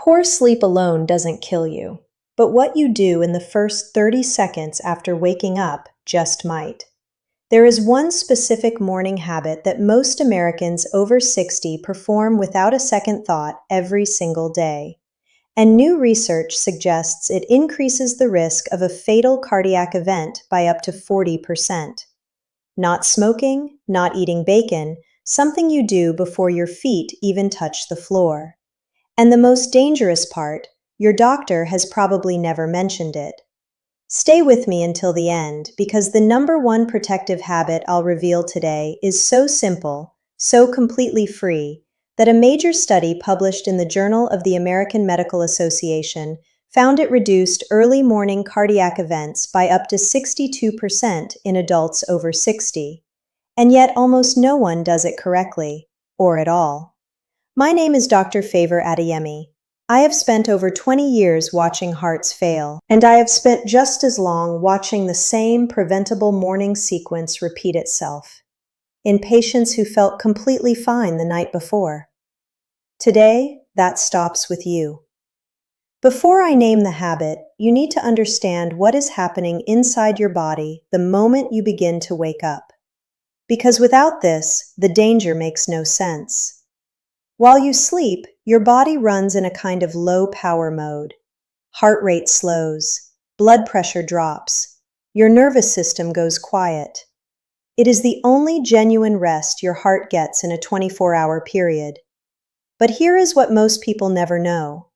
Poor sleep alone doesn't kill you, but what you do in the first 30 seconds after waking up just might. There is one specific morning habit that most Americans over 60 perform without a second thought every single day. And new research suggests it increases the risk of a fatal cardiac event by up to 40%. Not smoking, not eating bacon, something you do before your feet even touch the floor. And the most dangerous part, your doctor has probably never mentioned it. Stay with me until the end, because the number one protective habit I'll reveal today is so simple, so completely free, that a major study published in the Journal of the American Medical Association found it reduced early morning cardiac events by up to 62% in adults over 60. And yet almost no one does it correctly, or at all. My name is Dr. Favor Adeyemi. I have spent over 20 years watching hearts fail, and I have spent just as long watching the same preventable morning sequence repeat itself in patients who felt completely fine the night before. Today, that stops with you. Before I name the habit, you need to understand what is happening inside your body the moment you begin to wake up. Because without this, the danger makes no sense. While you sleep, your body runs in a kind of low-power mode. Heart rate slows, blood pressure drops, your nervous system goes quiet. It is the only genuine rest your heart gets in a 24-hour period. But here is what most people never know.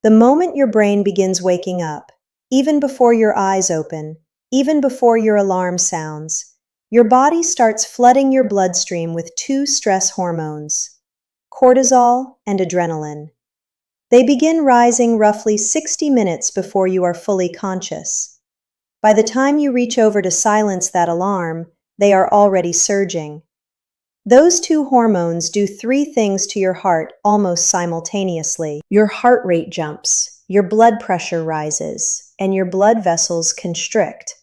The moment your brain begins waking up, even before your eyes open, even before your alarm sounds, your body starts flooding your bloodstream with two stress hormones, cortisol and adrenaline. They begin rising roughly 60 minutes before you are fully conscious. By the time you reach over to silence that alarm, they are already surging. Those two hormones do three things to your heart almost simultaneously. Your heart rate jumps, your blood pressure rises, and your blood vessels constrict.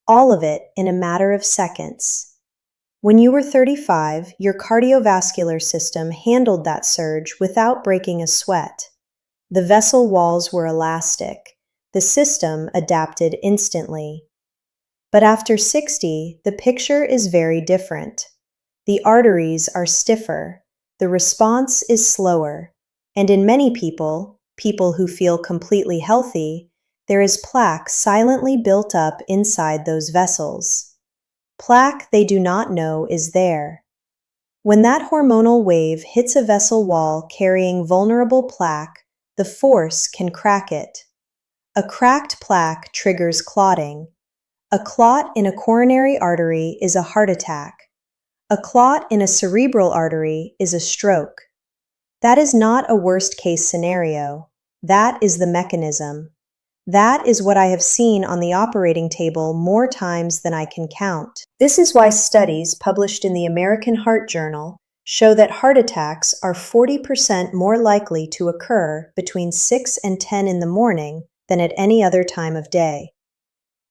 All of it in a matter of seconds. When you were 35, your cardiovascular system handled that surge without breaking a sweat. The vessel walls were elastic. The system adapted instantly. But after 60, the picture is very different. The arteries are stiffer, the response is slower, and in many people who feel completely healthy, there is plaque silently built up inside those vessels. Plaque they do not know is there. When that hormonal wave hits a vessel wall carrying vulnerable plaque, the force can crack it. A cracked plaque triggers clotting. A clot in a coronary artery is a heart attack. A clot in a cerebral artery is a stroke. That is not a worst-case scenario. That is the mechanism. That is what I have seen on the operating table more times than I can count. This is why studies published in the American Heart Journal show that heart attacks are 40% more likely to occur between 6 and 10 in the morning than at any other time of day.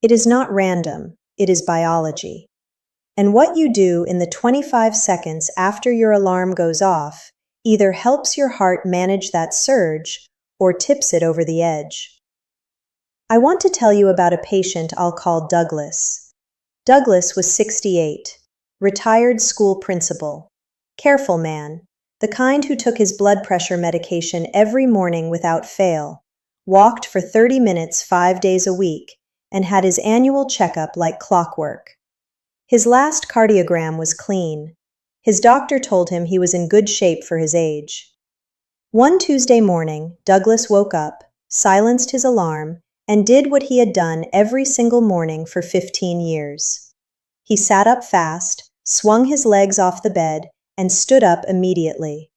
It is not random, it is biology. And what you do in the 25 seconds after your alarm goes off either helps your heart manage that surge or tips it over the edge. I want to tell you about a patient I'll call Douglas. Douglas was 68, retired school principal, careful man, the kind who took his blood pressure medication every morning without fail, walked for 30 minutes 5 days a week, and had his annual checkup like clockwork. His last cardiogram was clean. His doctor told him he was in good shape for his age. One Tuesday morning, Douglas woke up, silenced his alarm, and did what he had done every single morning for 15 years. He sat up fast, swung his legs off the bed, and stood up immediately.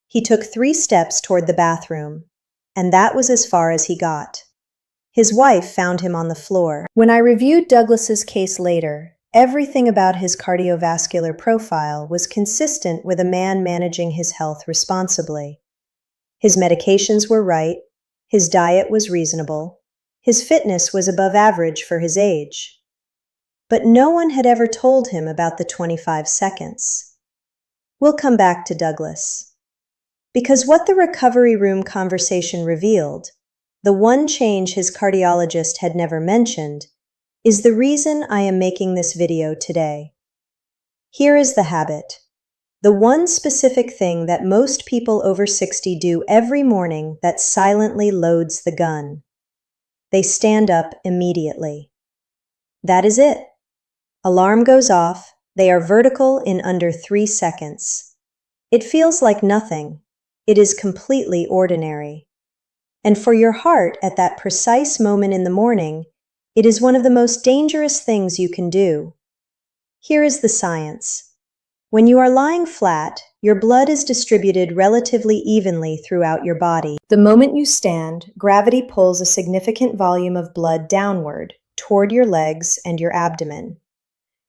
He took 3 steps toward the bathroom, and that was as far as he got. His wife found him on the floor. When I reviewed Douglas's case later, everything about his cardiovascular profile was consistent with a man managing his health responsibly. His medications were right, his diet was reasonable, his fitness was above average for his age. But no one had ever told him about the 25 seconds. We'll come back to Douglas. Because what the recovery room conversation revealed, the one change his cardiologist had never mentioned, is the reason I am making this video today. Here is the habit. The one specific thing that most people over 60 do every morning that silently loads the gun. They stand up immediately. That is it. Alarm goes off. They are vertical in under 3 seconds. It feels like nothing. It is completely ordinary. And for your heart at that precise moment in the morning, it is one of the most dangerous things you can do. Here is the science. When you are lying flat, your blood is distributed relatively evenly throughout your body. The moment you stand, gravity pulls a significant volume of blood downward, toward your legs and your abdomen.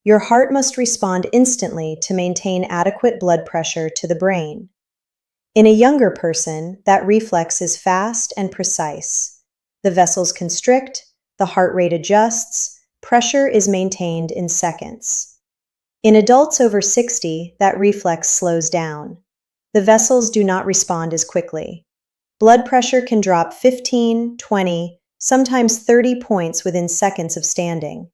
Your heart must respond instantly to maintain adequate blood pressure to the brain. In a younger person, that reflex is fast and precise. The vessels constrict, the heart rate adjusts, pressure is maintained in seconds. In adults over 60, that reflex slows down. The vessels do not respond as quickly. Blood pressure can drop 15, 20, sometimes 30 points within seconds of standing.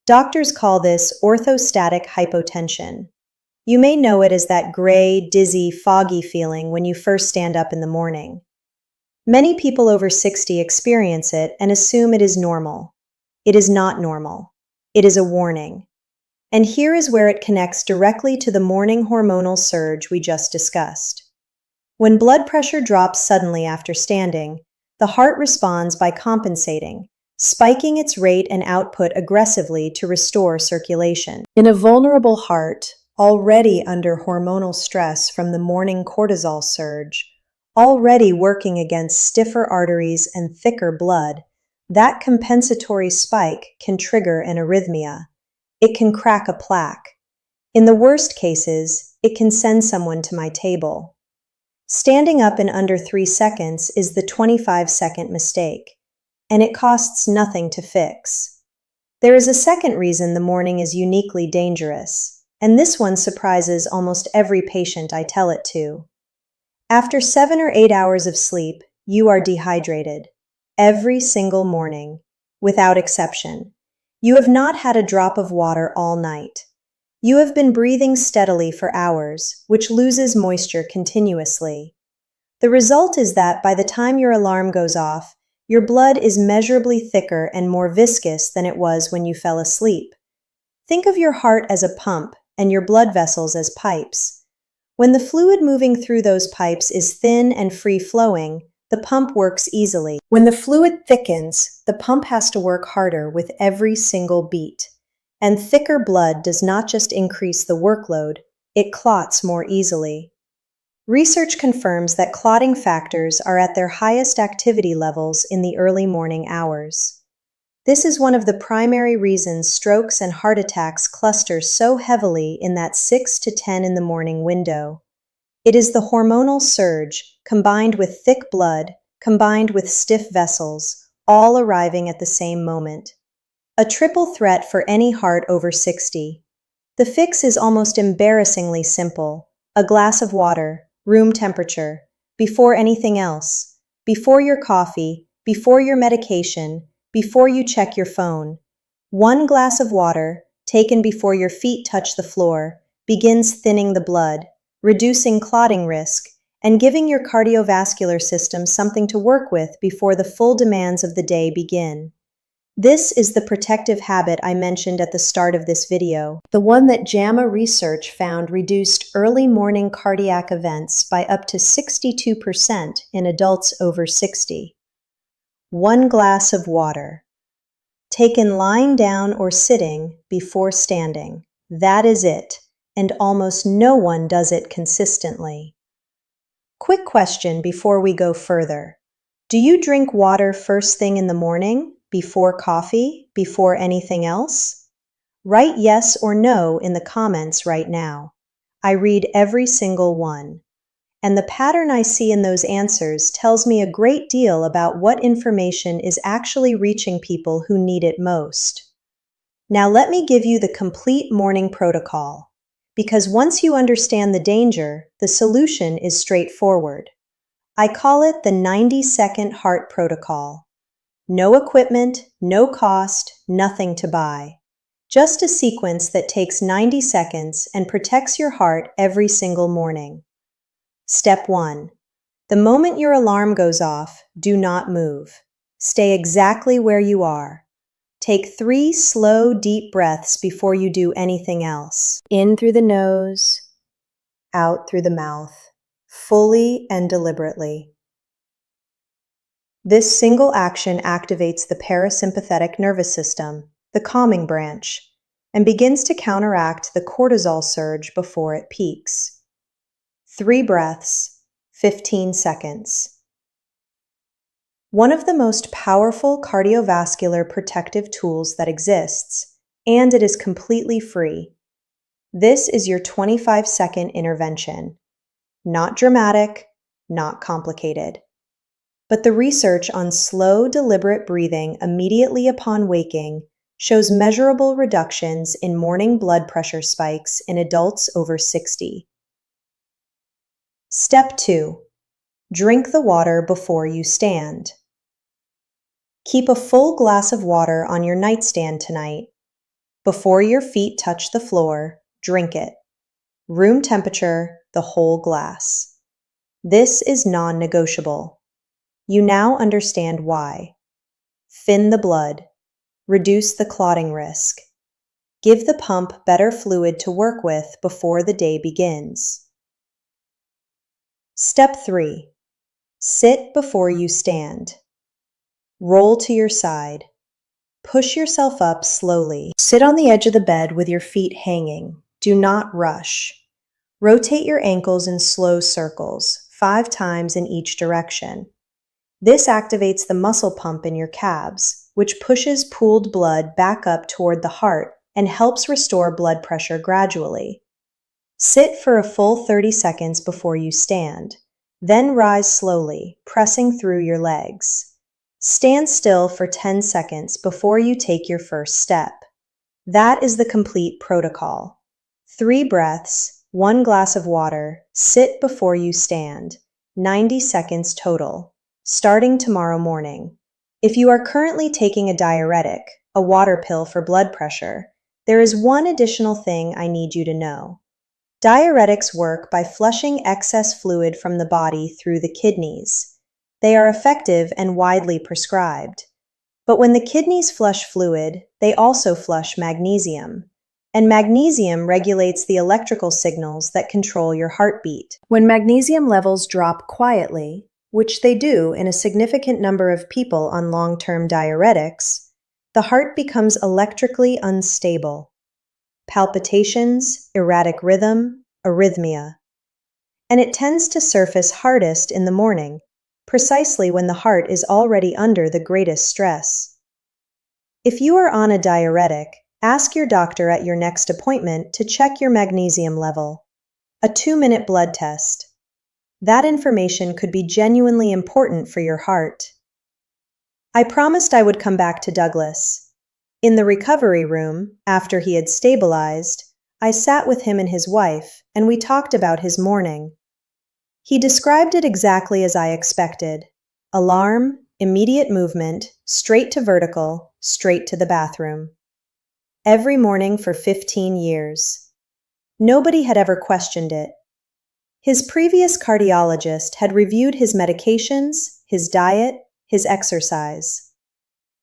Doctors call this orthostatic hypotension. You may know it as that gray, dizzy, foggy feeling when you first stand up in the morning. Many people over 60 experience it and assume it is normal. It is not normal. It is a warning. And here is where it connects directly to the morning hormonal surge we just discussed. When blood pressure drops suddenly after standing, the heart responds by compensating, spiking its rate and output aggressively to restore circulation. In a vulnerable heart, already under hormonal stress from the morning cortisol surge, already working against stiffer arteries and thicker blood, that compensatory spike can trigger an arrhythmia. It can crack a plaque. In the worst cases, it can send someone to my table. Standing up in under 3 seconds is the 25-second mistake, and it costs nothing to fix. There is a second reason the morning is uniquely dangerous, and this one surprises almost every patient I tell it to. After 7 or 8 hours of sleep, you are dehydrated. Every single morning, without exception. You have not had a drop of water all night. You have been breathing steadily for hours, which loses moisture continuously. The result is that by the time your alarm goes off, your blood is measurably thicker and more viscous than it was when you fell asleep. Think of your heart as a pump and your blood vessels as pipes. When the fluid moving through those pipes is thin and free-flowing, the pump works easily. When the fluid thickens, the pump has to work harder with every single beat. And thicker blood does not just increase the workload, it clots more easily. Research confirms that clotting factors are at their highest activity levels in the early morning hours. This is one of the primary reasons strokes and heart attacks cluster so heavily in that 6 to 10 in the morning window. It is the hormonal surge, combined with thick blood, combined with stiff vessels, all arriving at the same moment. A triple threat for any heart over 60. The fix is almost embarrassingly simple. A glass of water, room temperature, before anything else, before your coffee, before your medication, before you check your phone. 1 glass of water, taken before your feet touch the floor, begins thinning the blood, reducing clotting risk, and giving your cardiovascular system something to work with before the full demands of the day begin. This is the protective habit I mentioned at the start of this video, the one that JAMA research found reduced early morning cardiac events by up to 62% in adults over 60. 1 glass of water. Taken lying down or sitting before standing. That is it, and almost no one does it consistently. Quick question before we go further. Do you drink water first thing in the morning, before coffee, before anything else? Write yes or no in the comments right now. I read every single one. And the pattern I see in those answers tells me a great deal about what information is actually reaching people who need it most. Now let me give you the complete morning protocol. because once you understand the danger, the solution is straightforward. I call it the 90-second heart protocol. No equipment, no cost, nothing to buy. Just a sequence that takes 90 seconds and protects your heart every single morning. Step 1. The moment your alarm goes off, do not move. Stay exactly where you are. Take 3 slow, deep breaths before you do anything else. In through the nose, out through the mouth, fully and deliberately. This single action activates the parasympathetic nervous system, the calming branch, and begins to counteract the cortisol surge before it peaks. 3 breaths, 15 seconds. One of the most powerful cardiovascular protective tools that exists, and it is completely free. This is your 25-second intervention. Not dramatic, not complicated. But the research on slow, deliberate breathing immediately upon waking shows measurable reductions in morning blood pressure spikes in adults over 60. Step 2. Drink the water before you stand. Keep a full glass of water on your nightstand tonight. Before your feet touch the floor, drink it. Room temperature, the whole glass. This is non-negotiable. You now understand why. Thin the blood. Reduce the clotting risk. Give the pump better fluid to work with before the day begins. Step 3. Sit before you stand. Roll to your side. Push yourself up slowly. Sit on the edge of the bed with your feet hanging. Do not rush. Rotate your ankles in slow circles, 5 times in each direction. This activates the muscle pump in your calves, which pushes pooled blood back up toward the heart and helps restore blood pressure gradually. Sit for a full 30 seconds before you stand, then rise slowly, pressing through your legs. Stand still for 10 seconds before you take your first step. That is the complete protocol. 3 breaths, 1 glass of water, sit before you stand. 90 seconds total. Starting tomorrow morning. If you are currently taking a diuretic, a water pill for blood pressure, there is one additional thing I need you to know. Diuretics work by flushing excess fluid from the body through the kidneys. They are effective and widely prescribed. But when the kidneys flush fluid, they also flush magnesium. And magnesium regulates the electrical signals that control your heartbeat. When magnesium levels drop quietly, which they do in a significant number of people on long-term diuretics, the heart becomes electrically unstable. Palpitations, erratic rhythm, arrhythmia. And it tends to surface hardest in the morning, precisely when the heart is already under the greatest stress. If you are on a diuretic, ask your doctor at your next appointment to check your magnesium level. A 2-minute blood test. That information could be genuinely important for your heart. I promised I would come back to Douglas. In the recovery room, after he had stabilized, I sat with him and his wife, and we talked about his morning. He described it exactly as I expected. Alarm, immediate movement, straight to vertical, straight to the bathroom. Every morning for 15 years. Nobody had ever questioned it. His previous cardiologist had reviewed his medications, his diet, his exercise.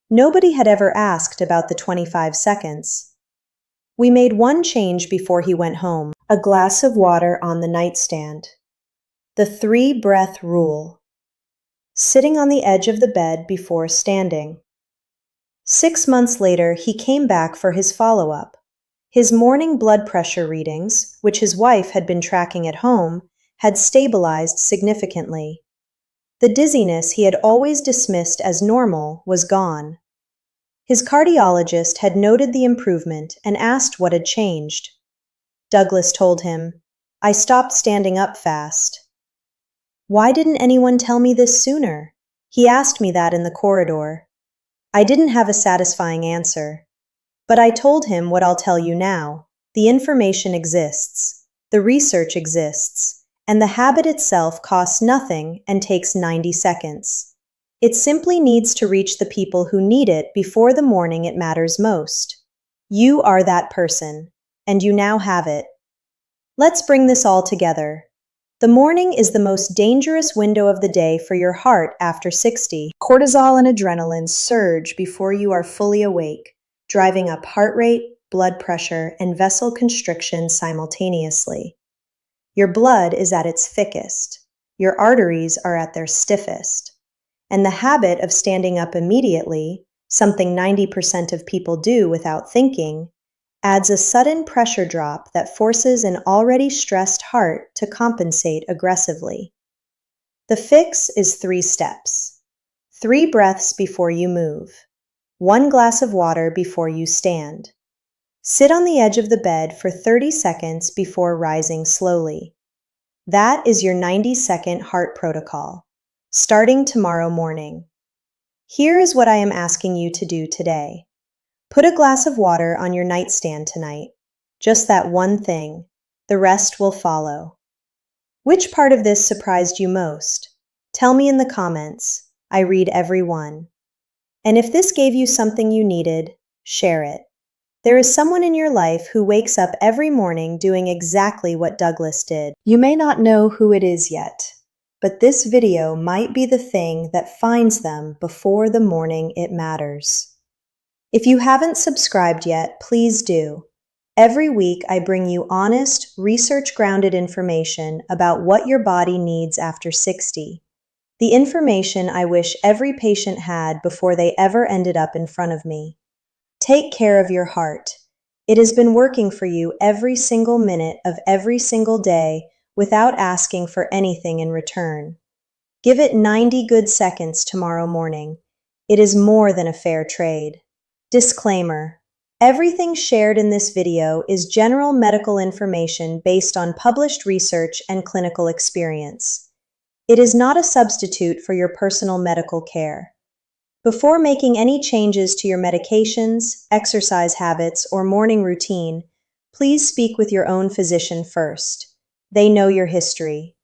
Nobody had ever asked about the 25 seconds. We made one change before he went home, a glass of water on the nightstand. The 3-breath rule. Sitting on the edge of the bed before standing. 6 months later, he came back for his follow-up. His morning blood pressure readings, which his wife had been tracking at home, had stabilized significantly. The dizziness he had always dismissed as normal was gone. His cardiologist had noted the improvement and asked what had changed. Douglas told him, "I stopped standing up fast." "Why didn't anyone tell me this sooner?" He asked me that in the corridor. I didn't have a satisfying answer. But I told him what I'll tell you now. The information exists, the research exists, and the habit itself costs nothing and takes 90 seconds. It simply needs to reach the people who need it before the morning it matters most. You are that person, and you now have it. Let's bring this all together. The morning is the most dangerous window of the day for your heart after 60. Cortisol and adrenaline surge before you are fully awake, driving up heart rate, blood pressure, and vessel constriction simultaneously. Your blood is at its thickest, your arteries are at their stiffest, and the habit of standing up immediately, something 90% of people do without thinking, adds a sudden pressure drop that forces an already stressed heart to compensate aggressively. The fix is 3 steps. 3 breaths before you move. 1 glass of water before you stand. Sit on the edge of the bed for 30 seconds before rising slowly. That is your 90-second heart protocol, starting tomorrow morning. Here is what I am asking you to do today. Put a glass of water on your nightstand tonight. Just that one thing. The rest will follow. Which part of this surprised you most? Tell me in the comments. I read every one. And if this gave you something you needed, share it. There is someone in your life who wakes up every morning doing exactly what Douglas did. You may not know who it is yet, but this video might be the thing that finds them before the morning it matters. If you haven't subscribed yet, please do. Every week I bring you honest, research-grounded information about what your body needs after 60. The information I wish every patient had before they ever ended up in front of me. Take care of your heart. It has been working for you every single minute of every single day without asking for anything in return. Give it 90 good seconds tomorrow morning. It is more than a fair trade. Disclaimer: everything shared in this video is general medical information based on published research and clinical experience. It is not a substitute for your personal medical care. Before making any changes to your medications, exercise habits, or morning routine, please speak with your own physician first. They know your history.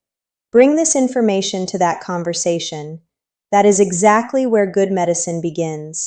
Bring this information to that conversation. That is exactly where good medicine begins.